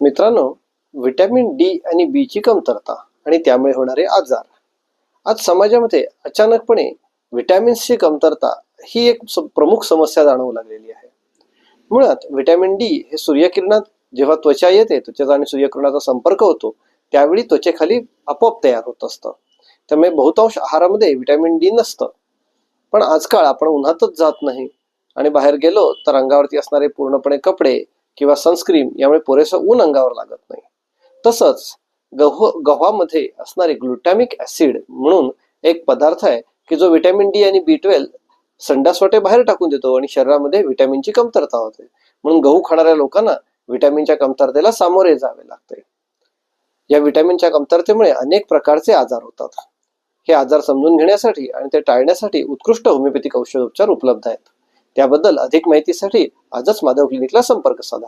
मित्रांनो, vitamin D आणि बी ची कमतरता आणि त्यामुळे होणारे आजार. आज समाजामध्ये अचानकपणे व्हिटॅमिन्सची कमतरता ही एक प्रमुख समस्या जाणवू लागलेली आहे. मुळात व्हिटॅमिन डी हे सूर्यकिरणात जेव्हा त्वचा येते, त्वचेचा आणि सूर्यकिरणाचा संपर्क होतो, त्यावेळी त्वचेखाली आपोआप तयार होत असतं. त्यामुळे बहुतांश आहारामध्ये व्हिटॅमिन डी नसतं. पण आजकाल आपण उन्हातच जात नाही आणि बाहेर गेलो तर अंगावरती असणारे पूर्णपणे कपडे किंवा सनस्क्रीन यामुळे पुरेसं ऊन अंगावर लागत नाही. तसंच गव्हामध्ये असणारे ग्लुटॅमिक ऍसिड म्हणून एक पदार्थ आहे की जो व्हिटॅमिन डी आणि बी 12 संडासवाटे बाहेर टाकून देतो आणि शरीरामध्ये व्हिटॅमिनची कमतरता होते. म्हणून गहू खाणाऱ्या लोकांना व्हिटॅमिनच्या कमतरतेला सामोरे जावे लागते. या व्हिटॅमिनच्या कमतरतेमुळे अनेक प्रकारचे आजार होतात. हे आजार समजून घेण्यासाठी आणि ते टाळण्यासाठी उत्कृष्ट होमिओपॅथिक औषधोपचार उपलब्ध आहेत. त्याबद्दल अधिक माहितीसाठी आजच माधव क्लिनिकला संपर्क साधा.